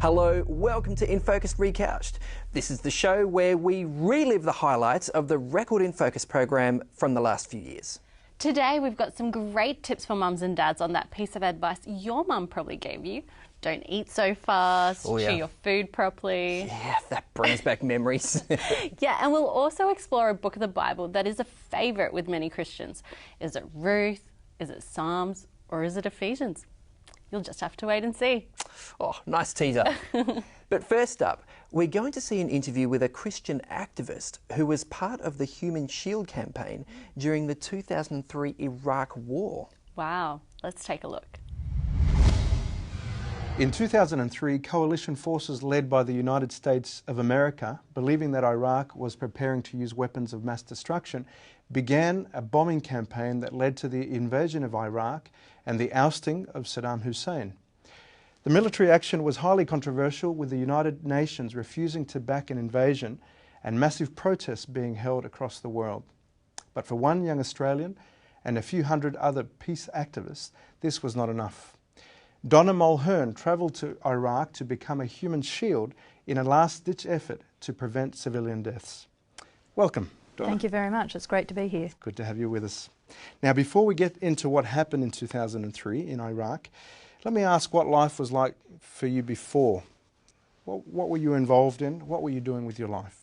Hello, welcome to InFocus Recouched. This is the show where we relive the highlights of the Record InFocus program from the last few years. Today we've got some great tips for mums and dads on that piece of advice your mum probably gave you. Don't eat so fast, chew your food properly. Yeah, that brings back memories. Yeah, and we'll also explore a book of the Bible that is a favourite with many Christians. Is it Ruth? Is it Psalms? Or is it Ephesians? You'll just have to wait and see. Oh, nice teaser. But first up, we're going to see an interview with a Christian activist who was part of the Human Shield campaign during the 2003 Iraq War. Wow, let's take a look. In 2003, coalition forces led by the United States of America, believing that Iraq was preparing to use weapons of mass destruction, began a bombing campaign that led to the invasion of Iraq and the ousting of Saddam Hussein. The military action was highly controversial, with the United Nations refusing to back an invasion and massive protests being held across the world. But for one young Australian and a few hundred other peace activists, this was not enough. Donna Mulhern travelled to Iraq to become a human shield in a last-ditch effort to prevent civilian deaths. Welcome, Donna. Thank you very much. It's great to be here. Good to have you with us. Now, before we get into what happened in 2003 in Iraq, let me ask what life was like for you before. What were you involved in? What were you doing with your life?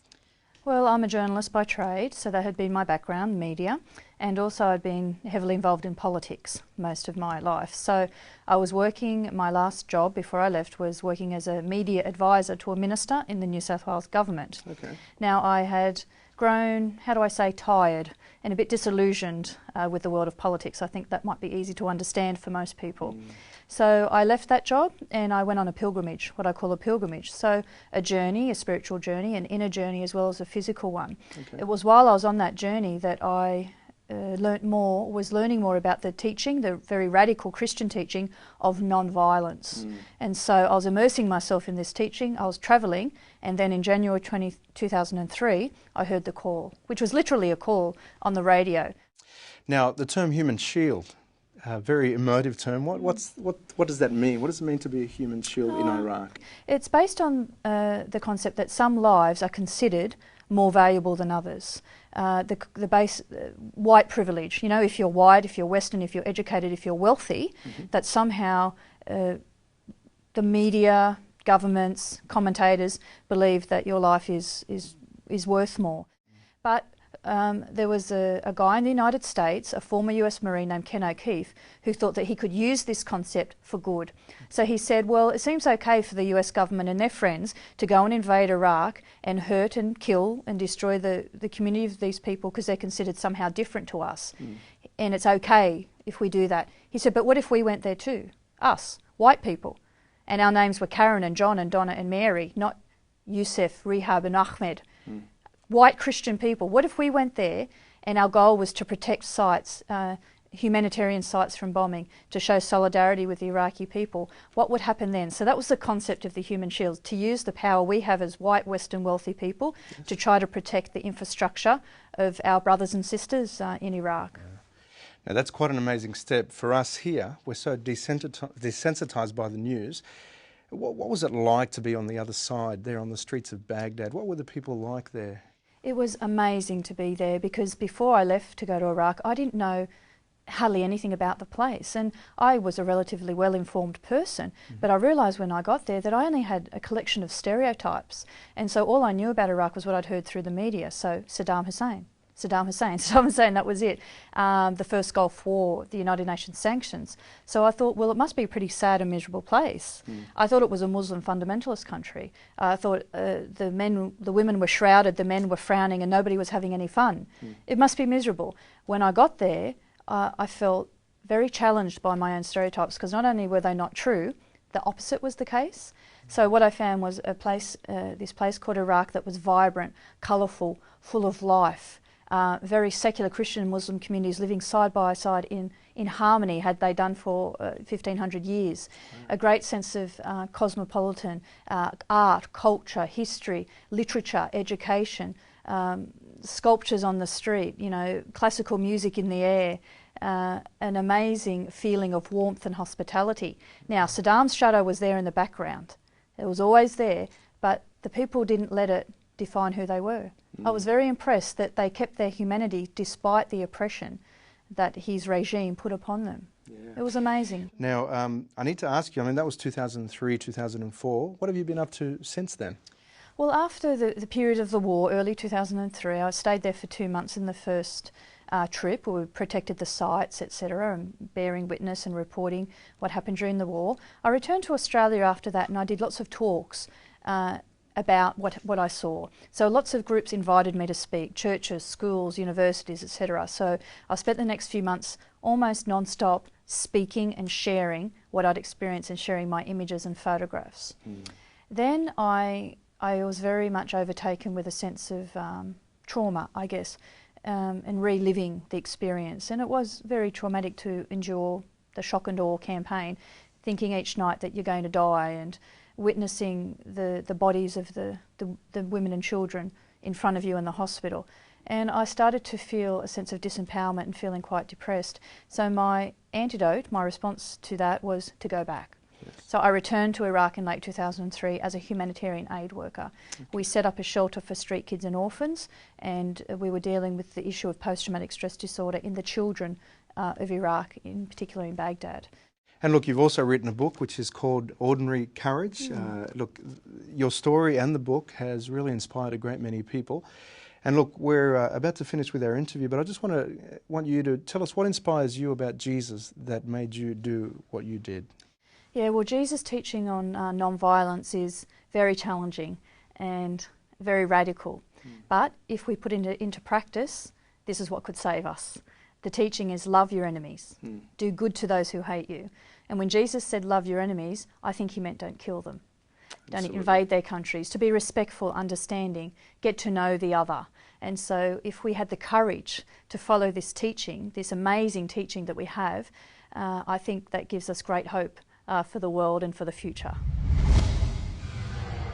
Well, I'm a journalist by trade, so that had been my background, media, and also I'd been heavily involved in politics most of my life. So I was working, my last job before I left was working as a media advisor to a minister in the New South Wales government. Okay. Now I had grown, how do I say, tired and a bit disillusioned with the world of politics. I think that might be easy to understand for most people. So I left that job and I went on a pilgrimage, what I call a pilgrimage. So a journey, a spiritual journey, an inner journey as well as a physical one. Okay. It was while I was on that journey that I learning more about the teaching, the very radical Christian teaching of non-violence. And so I was immersing myself in this teaching, I was travelling, and then in January 2003 I heard the call, which was literally a call on the radio. Now, the term human shield, a very emotive term. What does that mean? What does it mean to be a human shield in Iraq? It's based on the concept that some lives are considered more valuable than others. The base white privilege, you know, if you're white, if you're Western, if you're educated, if you're wealthy, that somehow the media, governments, commentators believe that your life is worth more. But there was a guy in the United States, a former US Marine named Ken O'Keefe, who thought that he could use this concept for good. So he said, well, it seems okay for the US government and their friends to go and invade Iraq and hurt and kill and destroy the community of these people because they're considered somehow different to us. And it's okay if we do that. He said, but what if we went there too? Us, white people. And our names were Karen and John and Donna and Mary, not Yusuf, Rehab and Ahmed. White Christian people. What if we went there and our goal was to protect sites, humanitarian sites from bombing, to show solidarity with the Iraqi people? What would happen then? So that was the concept of the human shield, to use the power we have as white Western wealthy people to try to protect the infrastructure of our brothers and sisters in Iraq. Now, that's quite an amazing step. For us here, we're so desensitized by the news. What was it like to be on the other side, there on the streets of Baghdad? What were the people like there? It was amazing to be there, because before I left to go to Iraq, I didn't know hardly anything about the place, and I was a relatively well-informed person, but I realised when I got there that I only had a collection of stereotypes, and so all I knew about Iraq was what I'd heard through the media. So Saddam Hussein, that was it. The first Gulf War, the United Nations sanctions. So I thought, well, it must be a pretty sad and miserable place. I thought it was a Muslim fundamentalist country. I thought the women were shrouded, the men were frowning, and nobody was having any fun. It must be miserable. When I got there, I felt very challenged by my own stereotypes, because not only were they not true, the opposite was the case. So what I found was a place, this place called Iraq, that was vibrant, colourful, full of life. Very secular Christian and Muslim communities living side by side in harmony, had they done for 1500 years. A great sense of cosmopolitan art, culture, history, literature, education, sculptures on the street, you know, classical music in the air, an amazing feeling of warmth and hospitality. Now, Saddam's shadow was there in the background, It was always there, but the people didn't let it define who they were. I was very impressed that they kept their humanity despite the oppression that his regime put upon them. It was amazing. Now, I need to ask you, I mean, that was 2003, 2004. What have you been up to since then? Well, after the period of the war, early 2003, I stayed there for 2 months in the first trip where we protected the sites, etc., and bearing witness and reporting what happened during the war. I returned to Australia after that, and I did lots of talks about what I saw. So lots of groups invited me to speak, churches, schools, universities, etc. So I spent the next few months almost non-stop speaking and sharing what I'd experienced and sharing my images and photographs. Then I was very much overtaken with a sense of trauma, I guess, and reliving the experience. And it was very traumatic to endure the shock and awe campaign, thinking each night that you're going to die, and witnessing the bodies of the women and children in front of you in the hospital. And I started to feel a sense of disempowerment and feeling quite depressed. So my antidote, my response to that was to go back. Yes. So I returned to Iraq in late 2003 as a humanitarian aid worker. Okay. We set up a shelter for street kids and orphans, and we were dealing with the issue of post-traumatic stress disorder in the children of Iraq, in particular in Baghdad. And look, you've also written a book which is called Ordinary Courage. Look, your story and the book has really inspired a great many people. And look, we're about to finish with our interview, but I just want you to tell us what inspires you about Jesus that made you do what you did. Yeah, well, Jesus' teaching on non-violence is very challenging and very radical. But if we put it into practice, this is what could save us. The teaching is love your enemies, do good to those who hate you. And when Jesus said love your enemies, I think he meant don't kill them. Don't invade their countries, to be respectful, understanding, get to know the other. And so if we had the courage to follow this teaching, this amazing teaching that we have, I think that gives us great hope for the world and for the future.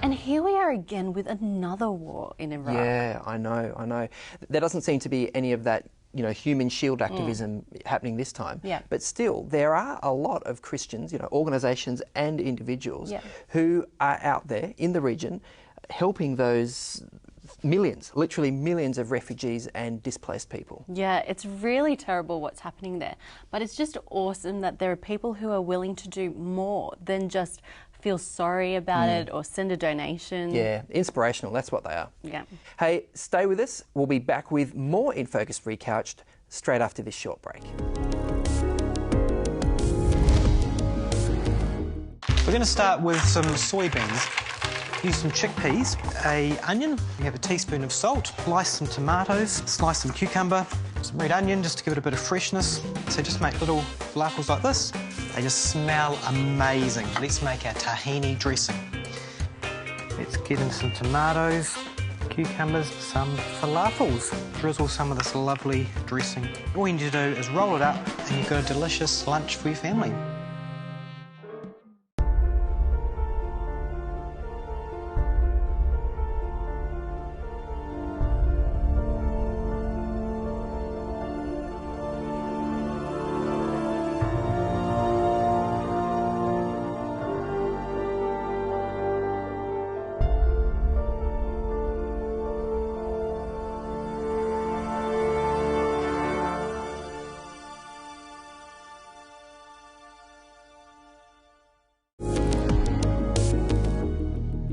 And here we are again with another war in Iraq. Yeah, I know. There doesn't seem to be any of that, human shield activism happening this time. Yeah. But still, there are a lot of Christians, organisations and individuals who are out there in the region helping those millions, literally millions of refugees and displaced people. Yeah, it's really terrible what's happening there. But it's just awesome that there are people who are willing to do more than just feel sorry about it or send a donation. Yeah, inspirational, that's what they are. Yeah. Hey, stay with us. We'll be back with more InFocus Recouched straight after this short break. We're going to start with some soybeans. Use some chickpeas, an onion, you have a teaspoon of salt, slice some tomatoes, slice some cucumber, some red onion just to give it a bit of freshness. So just make little falafels like this. They just smell amazing. Let's make our tahini dressing. Let's get in some tomatoes, cucumbers, some falafels. Drizzle some of this lovely dressing. All you need to do is roll it up and you've got a delicious lunch for your family.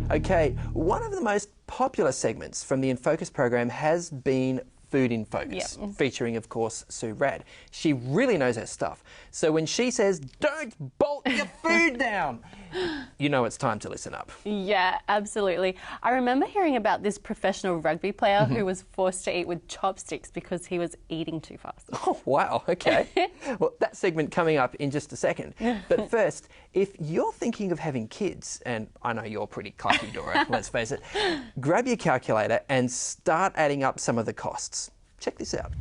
Okay, one of the most popular segments from the InFocus program has been Food in Focus, featuring, of course, Sue Rad. She really knows her stuff. So when she says, don't bolt your food down, you know it's time to listen up. Yeah, absolutely. I remember hearing about this professional rugby player who was forced to eat with chopsticks because he was eating too fast. Oh, wow, okay. Well, that segment coming up in just a second. But first, if you're thinking of having kids, and I know you're pretty clucky, Dora, let's face it, grab your calculator and start adding up some of the costs. Check this out.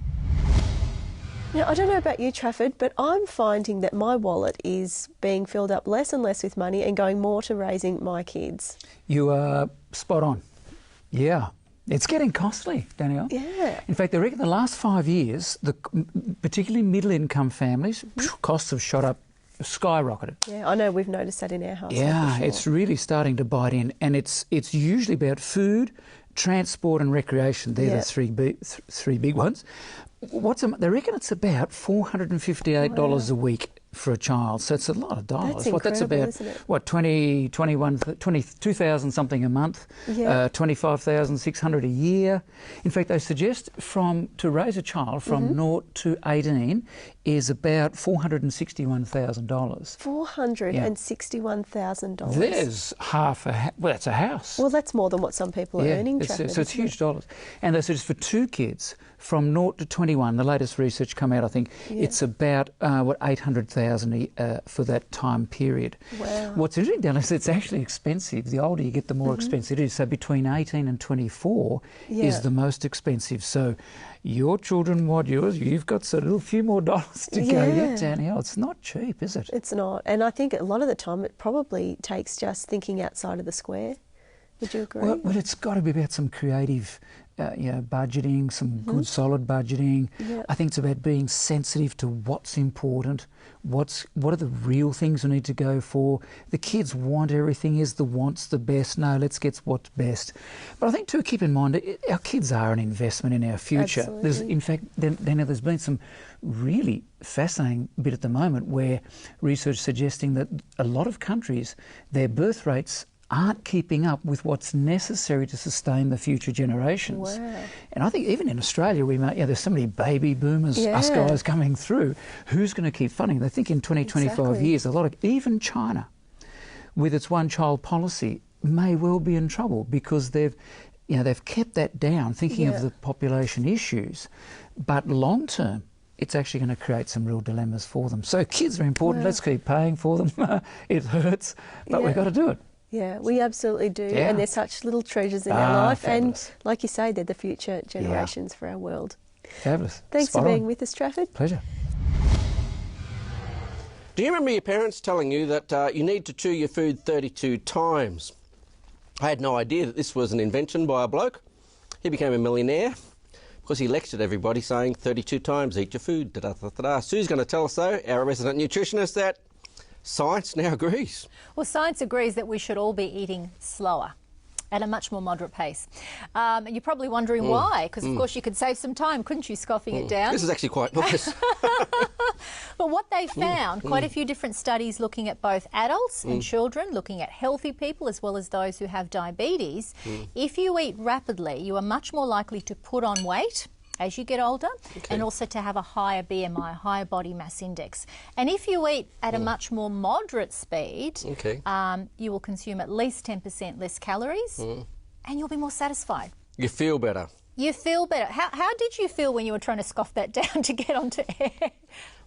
Now, I don't know about you, Trafford, but I'm finding that my wallet is being filled up less and less with money and going more to raising my kids. You are spot on. Yeah. It's getting costly, Danielle. Yeah. In fact, I reckon the last 5 years, particularly middle-income families, costs have shot up skyrocketed. Yeah, I know we've noticed that in our household. Yeah, for sure. it's really starting to bite in, and it's usually about food, transport, and recreation. They're the three big ones. They reckon it's about $458 a week for a child, so it's a lot of dollars. That's incredible, That's about isn't it? what 22,000 something a month, Yeah. 25,600 a year. In fact, they suggest to raise a child from 0 to 18 is about $461,000. $461,000. There's that's a house. Well, that's more than what some people are earning. So Trafford, it's huge dollars. And they suggest for 2 kids from 0 to 21, the latest research come out, I think, it's about, $800,000 for that time period. Wow. What's interesting, Dan, is it's actually expensive. The older you get, the more expensive it is. So between 18 and 24 is the most expensive. So your children, you've got a few more dollars to go yet, Danielle. It's not cheap, is it? It's not. And I think a lot of the time it probably takes just thinking outside of the square. Would you agree? Well, it's got to be about some creative budgeting, some good solid budgeting. Yeah. I think it's about being sensitive to what's important, what are the real things we need to go for. The kids want everything. Is the wants the best? No, let's get what's best. But I think too, keep in mind, our kids are an investment in our future. Absolutely. In fact, there's been some really fascinating bit at the moment where research suggesting that a lot of countries, their birth rates aren't keeping up with what's necessary to sustain the future generations. Wow. And I think even in Australia, there's so many baby boomers, us guys coming through. Who's going to keep funding? They think in 20, 25 years, even China, with its one-child policy, may well be in trouble because they've kept that down, thinking of the population issues. But long-term, it's actually going to create some real dilemmas for them. So kids are important. Let's keep paying for them. It hurts, but we've got to do it. Yeah, we absolutely do. Yeah. And they're such little treasures in our life. Fabulous. And like you say, they're the future generations for our world. Fabulous. Thanks for being with us, Trafford. Pleasure. Do you remember your parents telling you that you need to chew your food 32 times? I had no idea that this was an invention by a bloke. He became a millionaire because he lectured everybody saying 32 times eat your food. Da-da-da-da-da. Sue's going to tell us, though, our resident nutritionist, that science now agrees. Well, science agrees that we should all be eating slower at a much more moderate pace. And you're probably wondering why, because of course you could save some time, couldn't you, scoffing it down? This is actually quite nice. But what they found, quite a few different studies looking at both adults and children, looking at healthy people as well as those who have diabetes, if you eat rapidly, you are much more likely to put on weight as you get older, and also to have a higher BMI, higher body mass index. And if you eat at a much more moderate speed, you will consume at least 10% less calories, and you'll be more satisfied. You feel better. You feel better. How did you feel when you were trying to scoff that down to get onto air?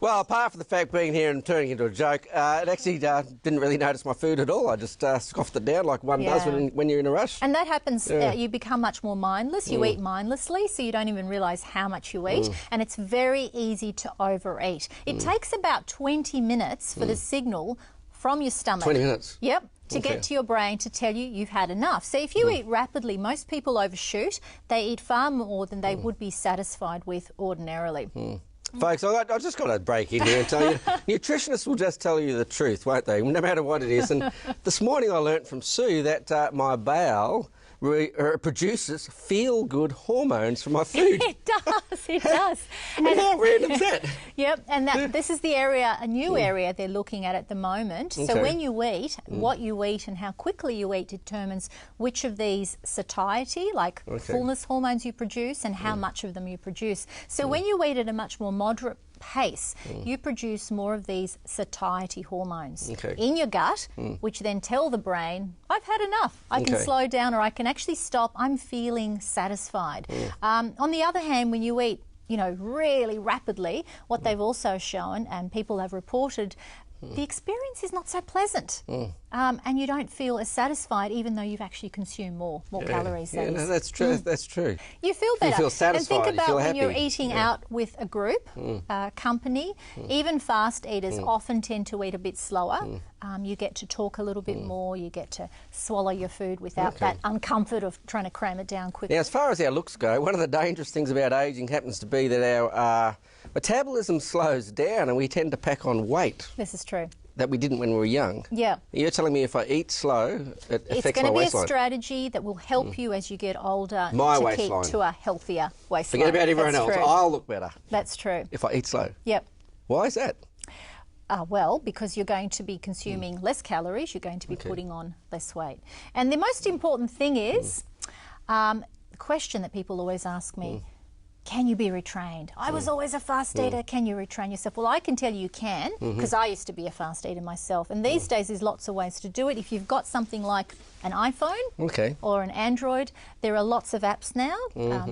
Well, apart from the fact being here and turning into a joke, it actually didn't really notice my food at all. I just scoffed it down like one does when you're in a rush. And that happens, you become much more mindless. You eat mindlessly, so you don't even realise how much you eat. And it's very easy to overeat. It takes about 20 minutes for the signal from your stomach. 20 minutes? Yep. To get to your brain to tell you you've had enough. So if you eat rapidly, most people overshoot. They eat far more than they would be satisfied with ordinarily. Folks, I just got to break in here and tell you, nutritionists will just tell you the truth, won't they? No matter what it is. And this morning I learnt from Sue that my bowel produces feel-good hormones from my food. It does, it does. I mean, how random is that? Yep, and this is the area, a new area they're looking at the moment. So when you eat, what you eat and how quickly you eat determines which of these satiety, like fullness hormones you produce, and how much of them you produce. So when you eat at a much more moderate pace, you produce more of these satiety hormones in your gut, which then tell the brain, I've had enough. I can slow down, or I can actually stop. I'm feeling satisfied. On the other hand, when you eat, really rapidly, what they've also shown, and people have reported, the experience is not so pleasant, and you don't feel as satisfied, even though you've actually consumed more calories. No, that's true. That's true. You feel better. You feel satisfied. And think about when happy. you're eating out with a group, company. Even fast eaters often tend to eat a bit slower. You get to talk a little bit more. You get to swallow your food without that uncomfort of trying to cram it down quickly. Now, as far as our looks go, one of the dangerous things about ageing happens to be that our metabolism slows down and we tend to pack on weight. This is true. that we didn't when we were young. Yeah. You're telling me if I eat slow, it It's affects going my to be waistline. a strategy that will help you as you get older My to waistline. keep to a healthier waistline. Forget about everyone That's else. true. I'll look better That's true. if I eat slow. Yep. Why is that? Well, because you're going to be consuming less calories, you're going to be putting on less weight. And the most important thing is, the question that people always ask me, can you be retrained? I was always a fast eater, can you retrain yourself? Well, I can tell you can, because I used to be a fast eater myself. And these days there's lots of ways to do it. If you've got something like an iPhone or an Android, there are lots of apps now,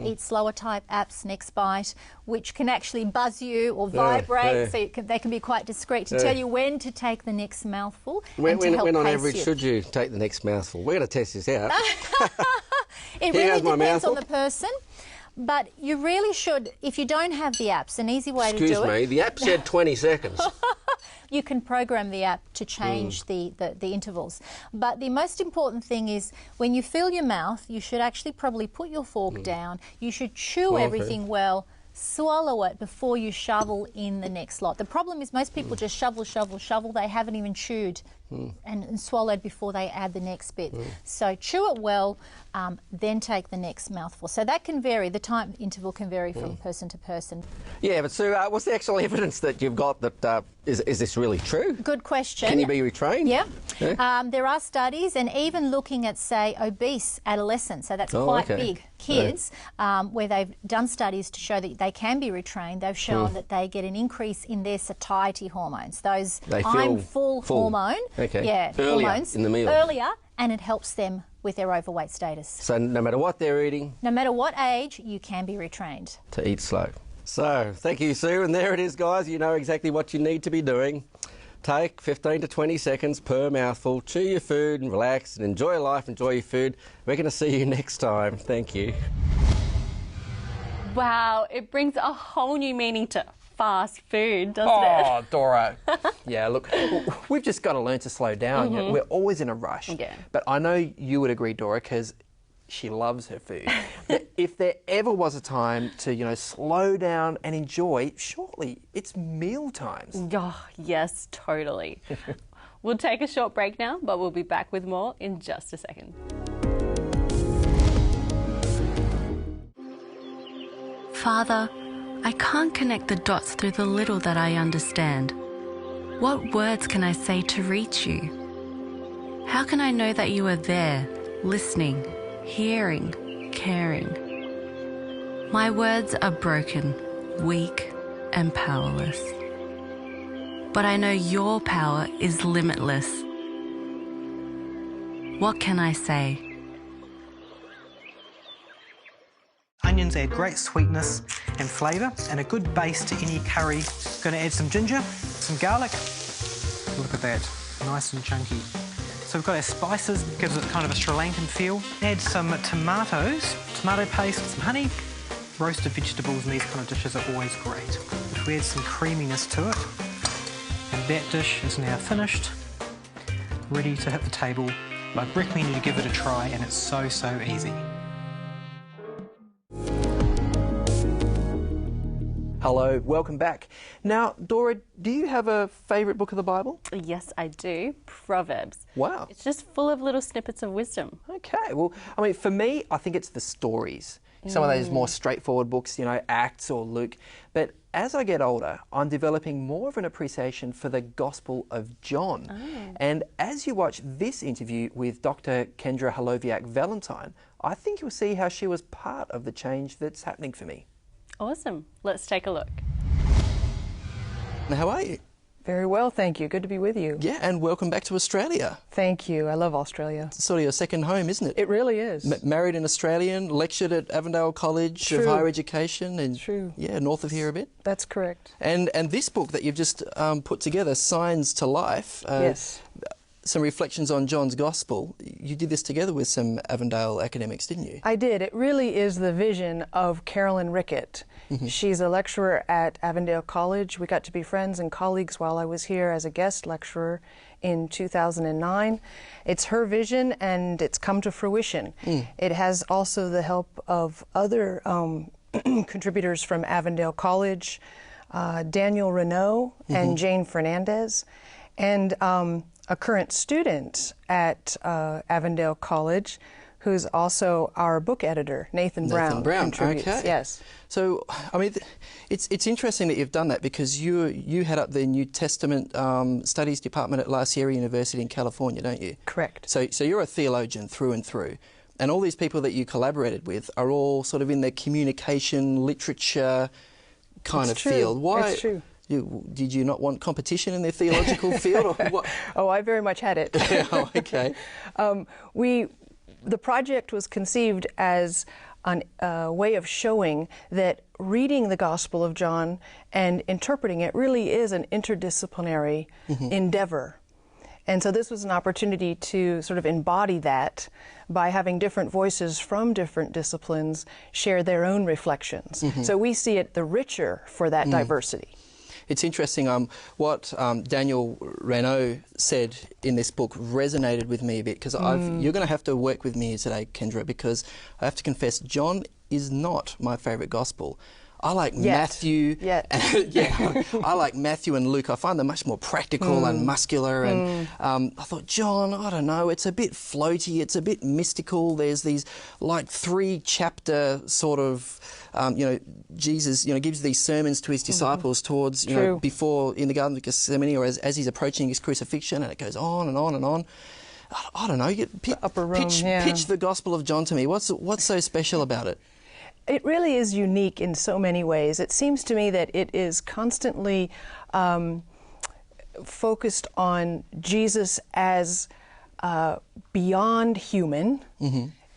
Eat Slower type apps, Next Bite, which can actually buzz you or vibrate, so they can be quite discreet to tell you when to take the next mouthful and to help when on pace average you. should you take the next mouthful? We're going to test this out. It Here really goes my depends on mouthful. the person. But you really should, if you don't have the apps, an easy way to do it. Excuse me, the app said 20 seconds. You can program the app to change the intervals. But the most important thing is when you fill your mouth, you should actually probably put your fork down. You should chew everything well, swallow it before you shovel in the next lot. The problem is most people just shovel, shovel, shovel. They haven't even chewed and swallowed before they add the next bit. So chew it well, then take the next mouthful. So that can vary. The time interval can vary from person to person. Yeah, but Sue, what's the actual evidence that you've got that is this really true? Good question. Can you be retrained? Yeah. Yeah. There are studies, and even looking at, say, obese adolescents, so that's quite big kids, where they've done studies to show that they can be retrained. They've shown that they get an increase in their satiety hormones, those I'm full hormone. Yeah, earlier hormones. in the meal. Earlier, and it helps them with their overweight status. So no matter what they're eating, No matter what age, you can be retrained. to eat slow. So thank you, Sue, and there it is, guys. You know exactly what you need to be doing. Take 15 to 20 seconds per mouthful, chew your food and relax and enjoy life, enjoy your food. We're going to see you next time. Thank you. Wow, it brings a whole new meaning to fast food, doesn't it? Oh, Dora. Yeah, look, we've just got to learn to slow down. You know, we're always in a rush. Yeah. But I know you would agree, Dora, because she loves her food. But if there ever was a time to, you know, slow down and enjoy, surely it's meal times. Oh, yes, totally. We'll take a short break now, but we'll be back with more in just a second. Father, I can't connect the dots through the little that I understand. What words can I say to reach you? How can I know that you are there, listening, hearing, caring? My words are broken, weak, and powerless. But I know your power is limitless. What can I say? Onions add great sweetness and flavour and a good base to any curry. Going to add some ginger, some garlic. Look at that, nice and chunky. So we've got our spices, gives it kind of a Sri Lankan feel. Add some tomatoes, tomato paste, some honey. Roasted vegetables in these kind of dishes are always great. If we add some creaminess to it, and that dish is now finished, ready to hit the table. I'd recommend you to give it a try, and it's so, so easy. Hello, welcome back. Now, Dora, do you have a favourite book of the Bible? Yes, I do. Proverbs. Wow. It's just full of little snippets of wisdom. Okay, well, I mean, for me, I think it's the stories. Some of those more straightforward books, you know, Acts or Luke. But as I get older, I'm developing more of an appreciation for the Gospel of John. And as you watch this interview with Dr. Kendra Haloviak-Valentine, I think you'll see how she was part of the change that's happening for me. Awesome. Let's take a look. Now, how are you? Very well, thank you. Good to be with you. Yeah, and welcome back to Australia. Thank you. I love Australia. It's sort of your second home, isn't it? It really is. Married an Australian, lectured at Avondale College of Higher Education, and yeah, north of here a bit. That's correct. And this book that you've just put together, Signs to Life. Yes. Some reflections on John's Gospel. You did this together with some Avondale academics, didn't you? I did. It really is the vision of Carolyn Rickett. She's a lecturer at Avondale College. We got to be friends and colleagues while I was here as a guest lecturer in 2009. It's her vision, and it's come to fruition. It has also the help of other contributors from Avondale College, Daniel Renault and Jane Fernandez. and a current student at Avondale College, who's also our book editor, Nathan Brown. Contributes. Okay. Yes. So, I mean, it's interesting that you've done that, because you head up the New Testament Studies Department at La Sierra University in California, don't you? Correct. So you're a theologian through and through. And all these people that you collaborated with are all sort of in the communication, literature kind of field. Why? It's true. Did you not want competition in the theological field, or what? Oh, I very much had it. Oh, okay. The project was conceived as a way of showing that reading the Gospel of John and interpreting it really is an interdisciplinary endeavor. And so this was an opportunity to sort of embody that by having different voices from different disciplines share their own reflections. So we see it the richer for that diversity. It's interesting, what Daniel Renaud said in this book resonated with me a bit, because you're going to have to work with me today, Kendra, because I have to confess, John is not my favourite gospel. I like Matthew. I like Matthew and Luke. I find them much more practical and muscular. And I thought, John, I don't know, it's a bit floaty, it's a bit mystical. There's these like 3-chapter sort of, Jesus, gives these sermons to his disciples towards, before in the Garden of Gethsemane, or as he's approaching his crucifixion, and it goes on and on and on. I don't know. Pitch the Gospel of John to me. What's so special about it? It really is unique in so many ways. It seems to me that it is constantly focused on Jesus as beyond human.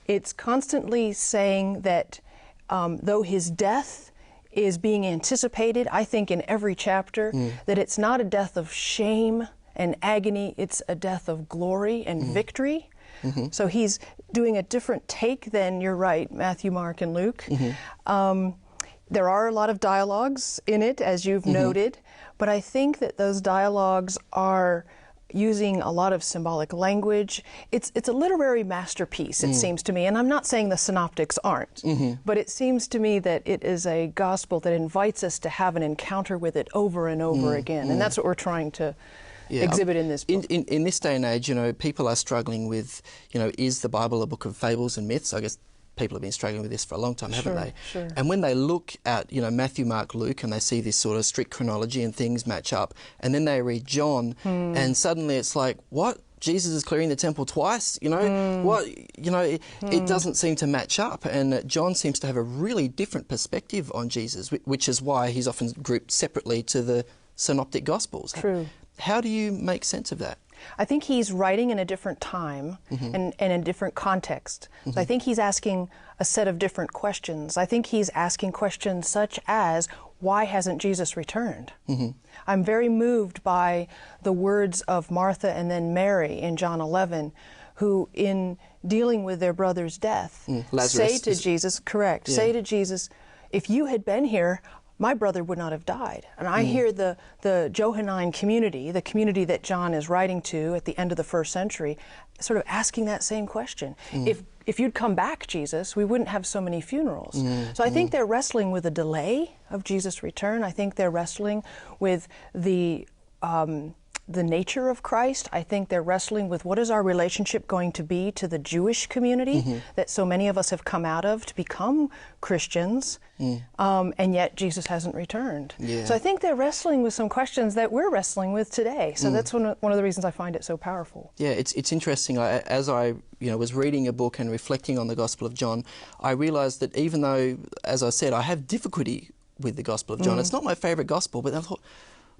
It's constantly saying that though his death is being anticipated, I think, in every chapter, that it's not a death of shame and agony, it's a death of glory and victory. So he's doing a different take than, you're right, Matthew, Mark, and Luke. There are a lot of dialogues in it, as you've noted, but I think that those dialogues are using a lot of symbolic language. It's a literary masterpiece, it seems to me, and I'm not saying the synoptics aren't, but it seems to me that it is a gospel that invites us to have an encounter with it over and over again, and that's what we're trying to exhibit in this book. In this day and age, people are struggling with, is the Bible a book of fables and myths? I guess people have been struggling with this for a long time, haven't they? Sure. And when they look at, Matthew, Mark, Luke, and they see this sort of strict chronology and things match up, and then they read John, and suddenly it's like, what? Jesus is clearing the temple twice? What? It doesn't seem to match up. And John seems to have a really different perspective on Jesus, which is why he's often grouped separately to the Synoptic Gospels. True. How do you make sense of that? I think he's writing in a different time and in a different context. So I think he's asking a set of different questions. I think he's asking questions such as, why hasn't Jesus returned? I'm very moved by the words of Martha and then Mary in John 11, who, in dealing with their brother's death, say to Jesus, say to Jesus, if you had been here, my brother would not have died. And I hear the Johannine community, the community that John is writing to at the end of the first century, sort of asking that same question. If you'd come back, Jesus, we wouldn't have so many funerals. So I think they're wrestling with the delay of Jesus' return. I think they're wrestling with the nature of Christ. I think they're wrestling with what is our relationship going to be to the Jewish community that so many of us have come out of to become Christians, and yet Jesus hasn't returned. So I think they're wrestling with some questions that we're wrestling with today. So that's one of the reasons I find it so powerful. Yeah, it's interesting. As I was reading a book and reflecting on the Gospel of John, I realised that even though, as I said, I have difficulty with the Gospel of John, it's not my favourite Gospel, but I thought,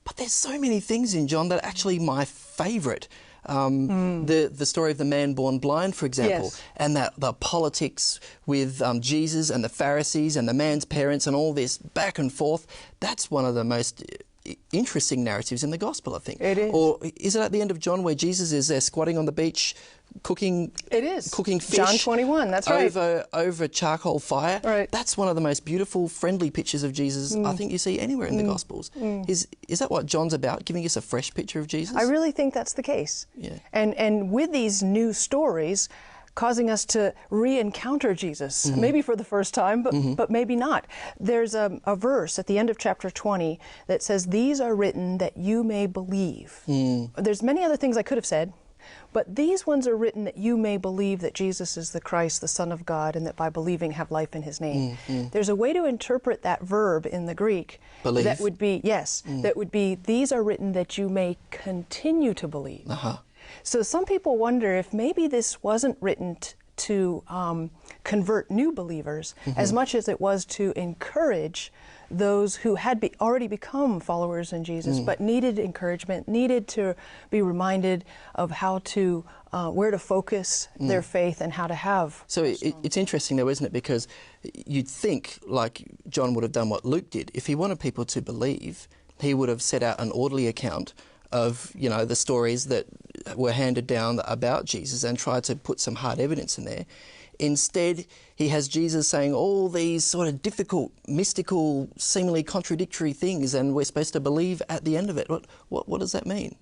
but there's so many things in John that are actually my favourite. The story of the man born blind, for example, and the politics with Jesus and the Pharisees and the man's parents and all this back and forth, that's one of the most interesting narratives in the Gospel, I think. It is. Or is it at the end of John where Jesus is there squatting on the beach cooking fish? John 21, that's right. Over charcoal fire. Right. That's one of the most beautiful, friendly pictures of Jesus I think you see anywhere in the Gospels. Is that what John's about, giving us a fresh picture of Jesus? I really think that's the case. Yeah. And with these new stories causing us to re-encounter Jesus, maybe for the first time, but maybe not. There's a verse at the end of chapter 20 that says, "These are written that you may believe." There's many other things I could have said, but these ones are written that you may believe that Jesus is the Christ, the Son of God, and that by believing have life in his name. There's a way to interpret that verb in the Greek. Believe? That would be, yes, that would be, these are written that you may continue to believe. So some people wonder if maybe this wasn't written to convert new believers as much as it was to encourage those who had already become followers in Jesus, but needed encouragement, needed to be reminded of how to, where to focus their faith and how to have. So it's interesting though, isn't it? Because you'd think, like John would have done what Luke did. If he wanted people to believe, he would have set out an orderly account of, you know, the stories that were handed down about Jesus and tried to put some hard evidence in there. Instead, he has Jesus saying all these sort of difficult, mystical, seemingly contradictory things, and we're supposed to believe at the end of it. What does that mean?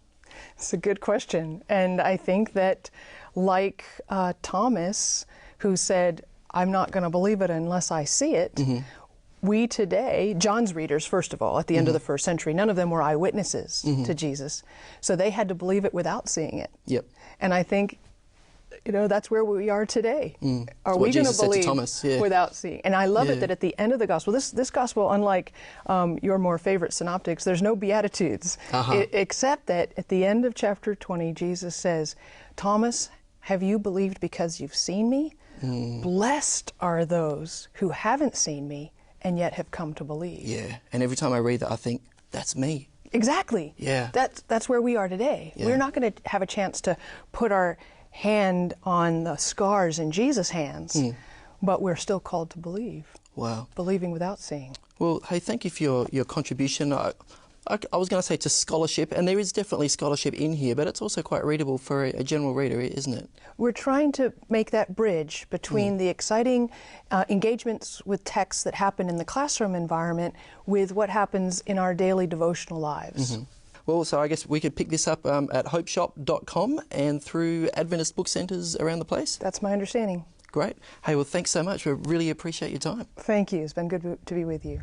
It's a good question. And I think that, like Thomas, who said, "I'm not going to believe it unless I see it," we today, John's readers, first of all, at the end of the first century, none of them were eyewitnesses to Jesus. So they had to believe it without seeing it. And I think, you know, that's where we are today. Are we going to believe without seeing? And I love it that at the end of the gospel, this gospel, unlike your more favorite synoptics, there's no beatitudes, except that at the end of chapter 20, Jesus says, "Thomas, have you believed because you've seen me? Blessed are those who haven't seen me and yet have come to believe." Yeah, and every time I read that, I think, that's me. Exactly. Yeah. That's where we are today. We're not going to have a chance to put our hand on the scars in Jesus' hands, but we're still called to believe. Wow. Believing without seeing. Well, hey, thank you for your contribution. I was going to say to scholarship, and there is definitely scholarship in here, but it's also quite readable for a general reader, isn't it? We're trying to make that bridge between the exciting engagements with texts that happen in the classroom environment with what happens in our daily devotional lives. Well, so I guess we could pick this up at hopeshop.com and through Adventist book centres around the place? That's my understanding. Great. Hey, well, thanks so much. We really appreciate your time. Thank you. It's been good to be with you.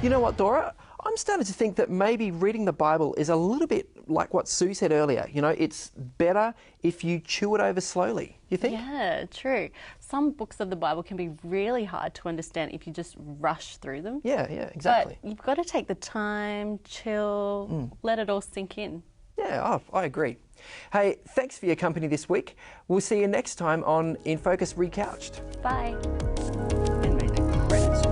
You know what, Dora? I'm starting to think that maybe reading the Bible is a little bit like what Sue said earlier. You know, it's better if you chew it over slowly. You think? Yeah, true. Some books of the Bible can be really hard to understand if you just rush through them. Yeah, exactly. But you've got to take the time, chill, let it all sink in. Yeah, I agree. Hey, thanks for your company this week. We'll see you next time on InFocus Recouched. Bye. And maybe Brandon's